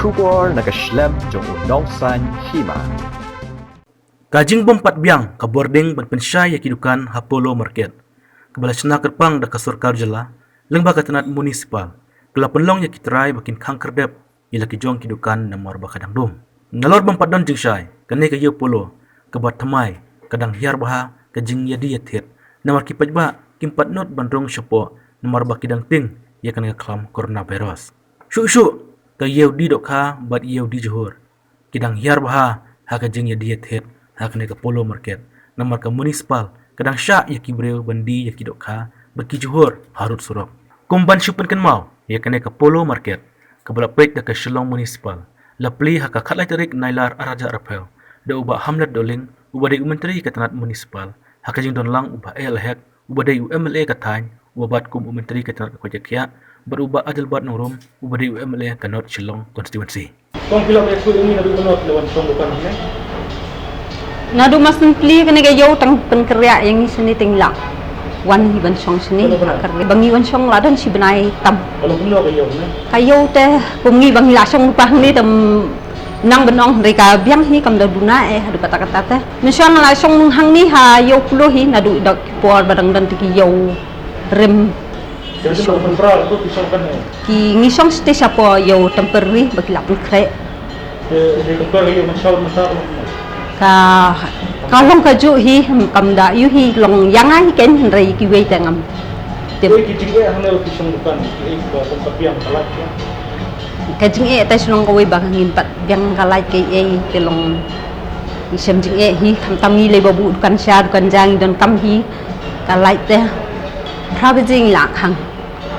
Kubor nakaslem jong unongsan hima. Kajing bompat biang ka boarding berpensyai yakidukan Apollo Market. Kebala sena kerpang da kasurkar jela, lengba katanat municipal. Kela penlong yakitrai bakin kangkerdep ila kijong kidukan namar bakadang dum. Nalor bompat don jing syai, kane kayo polo, kebat temai, kadang hiar baha, kajing yadi yatit. Namar kipajba, kimpat not bandrong syopo, namar bakidang ting, yakan ngaklam coronavirus. Syuk-syuk, kayo di dok ha, bat iyo di johor. Kidang hiar baha, ha kajing yadi yatit, ha kane ka Polo Market. Namar ka municipal, kadang syak yaki breu bandi yaki dok ha, baki johor, harut surok. Kumban syupen kan mau, yakane ka Polo Market. Kabala pek da ka Shillong Municipal. Lapli ha ka katlay tarik nailar araja arapel. Da uba hamlet doling, uba day umenteri katanat municipal. Ha kajing don lang uba elhek, uba day UMLA katany, uba bat kum umenteri katanat kajakya, beruba adil bat norum, uba day UMLA kanot Shillong constituency. Kung pilak ya school ini nabi menot lawan song bukan ini. Nadu mas nempli kena gayo tang penkerja yang ni seni tinglang. Wan hiban song seni kerja. Bangi wan song ladan si benai tam. Kalau pulau kayo ni. Kayo teh bungi bangi la song lupa ni tam nang benong mereka biang ni kam duna adu kata-kata teh. Misal la song hang ni ha yo pulo hi nadu dak por badang dan tiki yo rem. Jadi kalau penperal tu pisau kan ni. Ki ngisong ste siapa yo temporary bagi lapun kre. Jadi kempar kayo masal. Ka kalong kaju hi kam da yu hi long yang ai ken rei ki wei tangam. Jadi kicing yang hanya pisau bukan. Ini tempat yang kalah. Kajing tay sulong kawai bakangin pat biang kalai kay tilong isem jing hi kam tami le babu dukan sya dukan jang don kam hi kalai teh prabijing la hang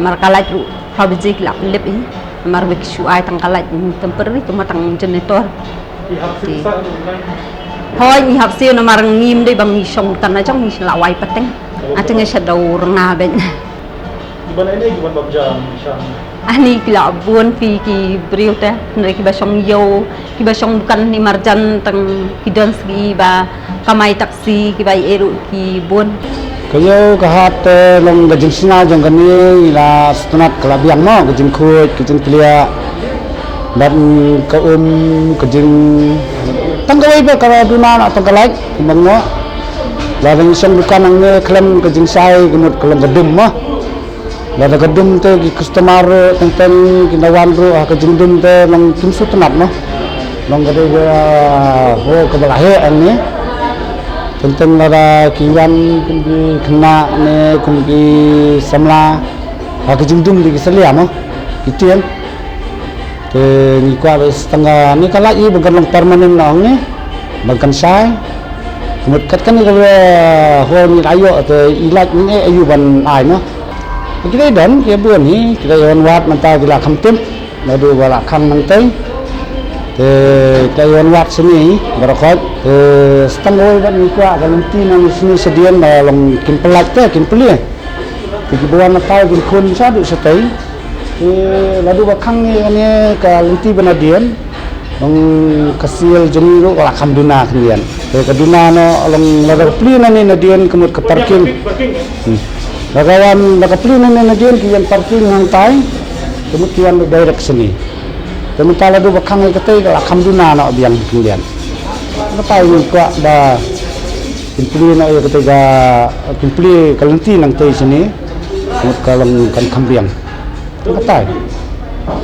mar kalai ru prabijing la lep hi mar bek su ai tang kalai temporary cuma tang janitor hoi ni hap siu na mar ngim dei bang ni song tan na jong ni la wai pateng ateng sa daw ranga ben Gimana ini gimana babjam misal. Ani kila buon pi ki brio teh nari ki basong yo ki basong bukan ni marjan tang kidon sgi ba kamai taksi ki bai eru ki buon kayo kahat long gajing sina jong kani ila stunat kalabiang no gajing khut gajing klia dan gajing tanggawai ba kala duna na tanggalai kumbang no ladang isang bukan ang klem gajing sai gumut klem gedum mo lada gedum te ki customer tenten kinawan ro ka jindum te long tumsu tenat no long gade ho ka balahe ani tenten lada kiwan kumbi kena ne kumbi samla ka jindum di selia no kitian te ni kwa setengah ni kala i bukan long permanen no ni bukan sai kumut kat kan ni ka ho ni ayo te ilaj ni ayu ban ai no kita dan kia buan ni kita yon wat manta bila kamtim nadu wala kang nangteng kita yon wat sini barakot setengah dan nikah dalam tina sini sedian dalam kimpelat te kimpeli di buan mata bin kun sadu setai nadu bakang ni ka lenti benadian long kasil jemiru wala kamduna kemudian keduna no long ladar plina ni nadian kemut ke parking Bagawan nakapli na diyan kiyan parking ng tay kemudian direct sini kemudian do bakang katay alhamdulillah na biang kindian natay ni ko da kimpli na yo katay ga kimpli kalenti ng tay sini kemudian kalang kan kambiang katay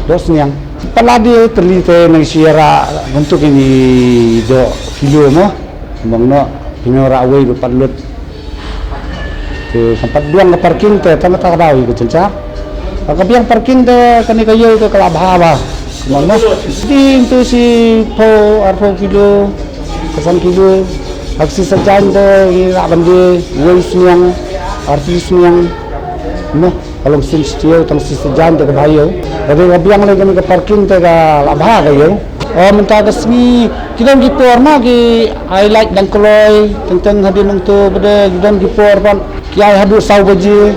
dos niyang paladi telite ng siyara untuk ini do kilo mo bangno pinora away do padlut tempat buang ke parking te tama ta dawi ko cenca kabiang parking te kani kayo ke kalabha ba kumano din tu si po arpo kilo kesan kilo aksi sajan te ira bande wis niang artis niang no kalau sin stio tang si sajan te bayo jadi kabiang le kani ke parking te ka labha kayo oh minta kesini kita gipor ma ki highlight dan koloi tentang hadin untuk pada dan gipor pan kiai hadu sau gaji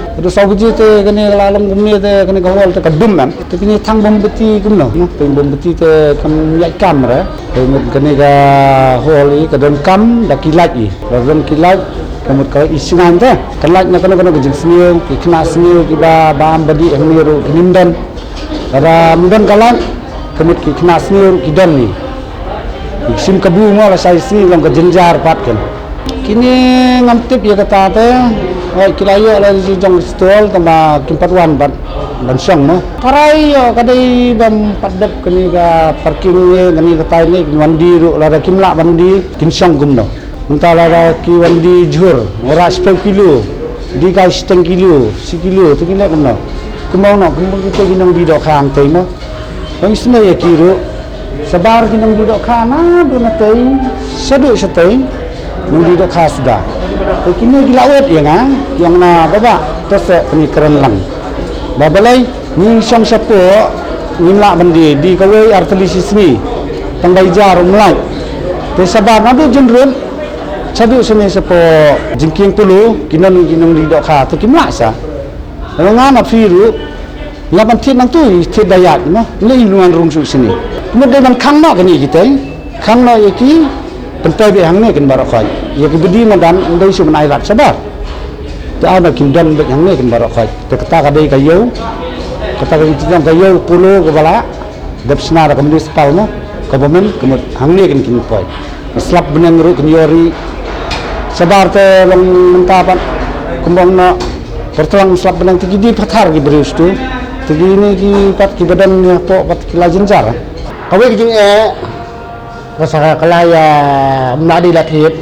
te kani lalang gumi te kani gawal te kadum man te kini thang bom beti kumno no teng bom beti te kam yai kamera te kani ga holi kadon kam da kilat i radon kilat kamut ka isingan te kilat na kana gajing sniu kina sniu kiba bam badi engmiru kinindan kada mudan kalan kemit ki kena seni ki don ni sim kabu mo la sai sini long ka jenjar pat kan kini ngam tip ya kata te oi kilaya la jong stol tama kimpat wan bat ban song mo tarai yo kadai bam padap kini ka parking ni kani kata ni wandi ru la kimla bandi kin song gum no mentala ki wandi jur ora 10 kilo di ka 10 kilo 10 kilo tu kini kan no kemau no kemau kita ginang di dok khang te mo bang isna ya kiru sabar ginang di dok khana do na te sadu satay nung di dok khas sudah kini dilawat ya nga yang na baba terus penikaran lang babalai ni sang sapo nimla bandi di kawai artilisismi tangbai jar mulai te sabar na do jenrun sadu sene sapo jingking tulu kinan ginang di dok kha te kimla sa ngana firu laban tin nang tu ti dayat no le iluan rung su sini kemudian dan khang no kani kita khang no yaki pentai be hang ne kan barakai yaki bedi madan ndai su menai rat sabar ta na kim dan be hang ne kan barakai te kata kadai kayu kata kadai kayu pulo kepala dap senar kemudian sepal no government kemudian hang ne kan kin poi slap benang ru kan yori sabar te long mentapan kumbang no pertuang slap benang tinggi di pathar ki berus tu tinggi ni ki pat ki badan ni po pat ki lajin jar kawe ki jing rasa kalaya mnadi lathit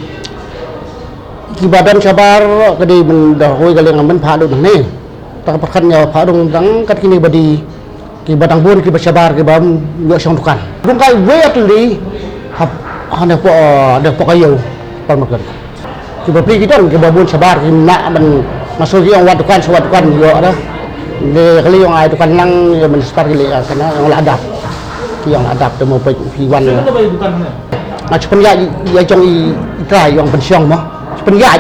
ki badan sabar kadi mendah hoi galeng men pha do ni tak perkan nya pha dong dang kat kini badi ki badang bun ki sabar ki bam yo song tukan dong kai we atli hap ana po kayo pan makan ki bapri ki don ki babun sabar ki nak men masuk yang wadukan sewadukan yo ada de kali yang ai tukan nang yo men start kali kana yang adap yang adap temu pi wan a chupan ya jong i trai yang pensiong mo chupan ya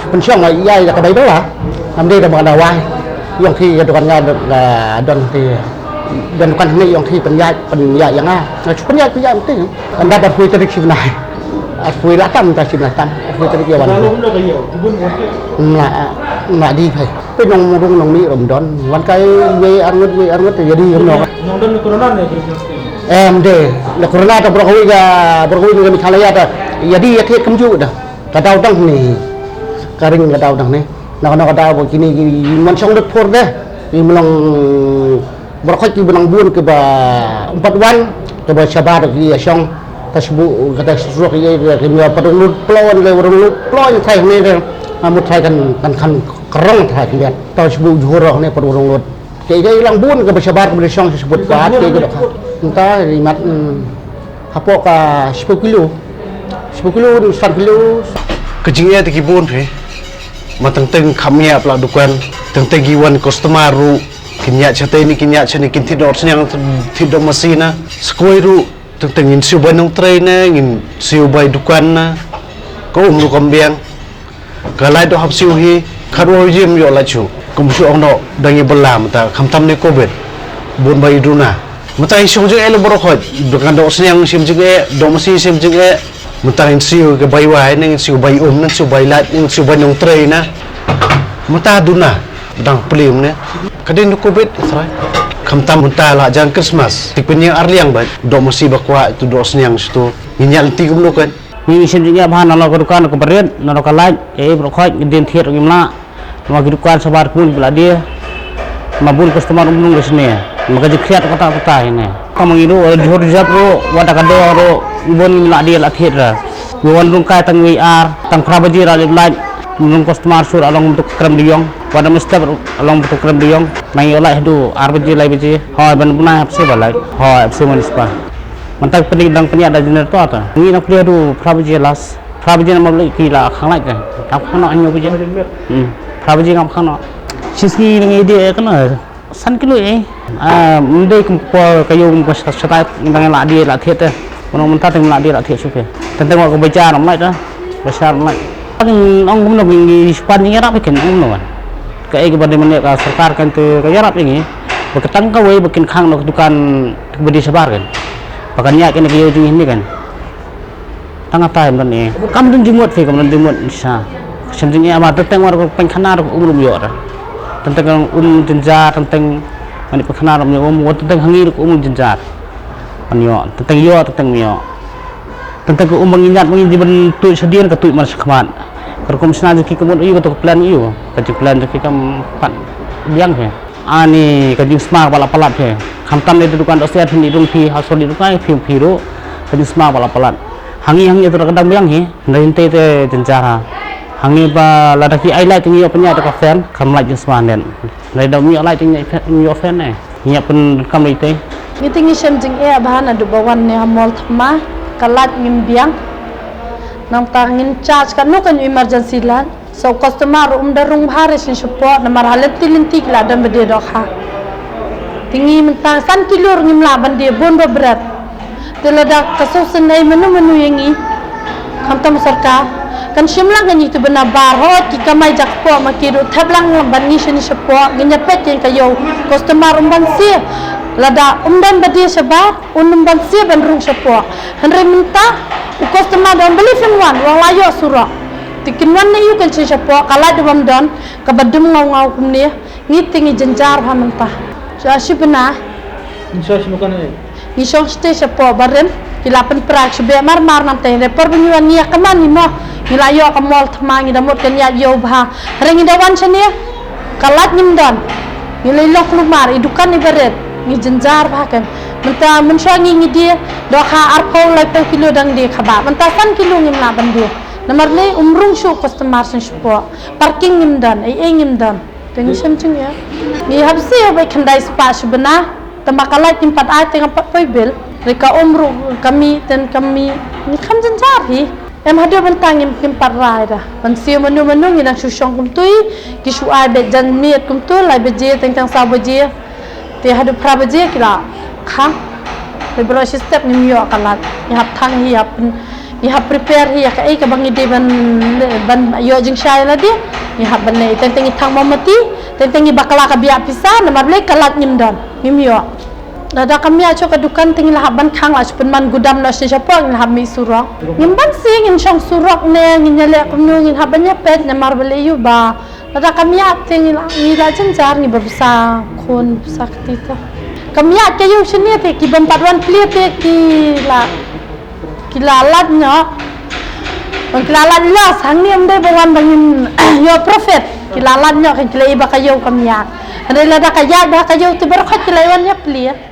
pensiong ya ka bai đó là nam de da ma wai yang khi tukan nga don ti dan tukan ni yang khi pen ya yang chupan ya mesti anda berfui trik sibnai fui la tam ta sibnai tam fui trik ya wan nggak di phải cái nông mỹ ẩm đónวันcái về ăn ngất thì jadi không nó nong corona ne em deh la corona ta berkoi ga mikhalaya ta jadi ya ke kamju dah kadau dang ni karing kadau dang ni nak kadau begini man song det por deh ni melong berkoi ki benang bun ke ba 4 wan ke ba sabar ki ya song tasbu kata suruh ki ke mi padung plon le urung plon thai ni một thai kan kerang thai lihat tahu sebut juara ni perurung lot kayak lang bun ke bersabar ke bersong sebut pat kayak gitu entah rimat apa ka 10 kilo 10 kilo 1 kilo kejingnya tiki bun pe matang teng khamia pla dukan teng giwan customer ru kinya chate ni kinya chani kin tidor senyang tidor masina skoi ru teng in siu banong train na in siu bai dukan na ko lu kambiang kalai do hap siu hi kharo jim yo la chu kum su ong no dangi belam ta khamtam ni covid bun bai duna matai song je elo boro khot dukan do senyang sim jige do masi sim jige matai siu ke bai wai ning siu bai nang siu bai lat ning siu banong train na mata duna dang pelim ne kadin covid srai khamtam munta la jang Christmas tipenya arliang ba do masi bakwa itu do senyang situ nyal ti kum kan ni semjinya bahan nalo kedukan ke berit nalo kalaj berkhoj ngedin thiet ngimla ma kedukan sabar pun bila dia mabun customer umung ke sini maka jikriat kata ini kamu itu jor japro wada kado ro ibon ngimla dia la thiet ra won rung kai tang WR tang prabaji ra laj nung customer sur along untuk krem diong wada mesti along untuk krem diong mai olai du arbaji lai baji hoy ban punah apse balai hoy apse manispa mantak pening dang penya ada jener to ata ni nak dia du prabaji las prabaji nam lai ki la khang lai ka tak khano anyo baje prabaji ngam khano sisi ni dia kana san kilo mendai ko kayu ko sata dang la dia la thiet ono menta teng la dia la thiet suke tentang ko baca nam lai ta baca nam lai ông cũng đồng ý span những rap bikin ông luôn cái benda mana sarkar kan tu kaya rap ini berketang kawai bikin khang nak dukan bedi sabar kan pakannya kena kaya ujung ini kan tengah time kan ni kamu dan jemut fi kamu dan jemut bisa sebenarnya apa tentang orang pengkhanar umum yo tentang jenjar tentang mani pengkhanar umum tentang hangir umum jenjar panyo tentang yo tentang mio tentang ke mengingat menginjin tu sedian ke tu mas kemat kerkom sena ki kemun iyo to plan iyo ke plan ki kam pat biang he ani ke smart bala palat he khamtam le dukan dosia thini dung phi hasol di dukan phi ro ke smart bala palat hangi to kadang biang he nente te jencara hangi ba ladaki ai lai tingi penya to ka fan kam lai jin smart nen lai dau mi lai tingi mi fan ne nya pun kam lai te ngitingi shamjing bahana du bawan ne amol thma kalat ngim biang nang tangin charge kan no kan emergency lan so customer darung bhare sin support namar halet tilintik la dam bede dokha tingi mentang san kilur ngim la bande bon berat telada kasus senai menu yangi khamtam sarkar kan shimlang ngani tu bena bar ho ki kamai jakpo makiru thablang bangi sin support nginya pet yang kayo customer ban si lada dan badi sebab ban si ban rung support henry minta customer dan beli finwan wang layo surah tikin wan ne yu kan si support kala de bam don ka badum ngau kumne ngitingi jenjar ha mentah jadi bena insya Allah bukan ini. ni song ste support baren kilapan prak sebe mar nam te repor benyuan ni kaman ni mo nilayo ka mol thmangi damot kan ya yo bha rengi dawan chane kalat nim don nilai lok lumar idukan ni beret ni jenjar bha kan menta menshangi ni dia do kha arpol lai pe kilo dang de khaba menta san kilo ngim la ban dia nomor le umrung shu customer sin support parking ngim don ai ngim don tengi semchung ya ni habse ba khandai spa shbana tambakalat nim pat ai tengah pat bil reka umru kami dan kami ni kham jenjar hi em hadir bentang im pat rai dah ban sia menu ni nak susong kum tui ki su ai be jan miet kum tu lai beje tengtang sa beje te hadir pra beje kila khang le bro step ni mio kalat ni hap thang hi hap prepare hi ka ai ka bangi de ban yo jing shai la dia ni hap ban nei tengtang thang mamati tengtang bakala ka biak pisa namar le kalat nim don ni mio Dada kami aja ke dukan tinggal haban kang lah sepenman gudam lah siapa yang hami surok. Ngimban sih ngin syang surok ne ngin nyale kumnu ngin habannya pet nyamar beli ba. Dada kami tinggal ngila jenjar ni berbisa kon sakti tu. Kami aja yung sini te ki bempadwan pli te kilalat nya. Kilalat lah sang ni amde bawan bangin yo prophet kilalat nya kan kilai ba kayo kami. Ada lada kaya dah kayo tu berkat kilaiwan nya pli.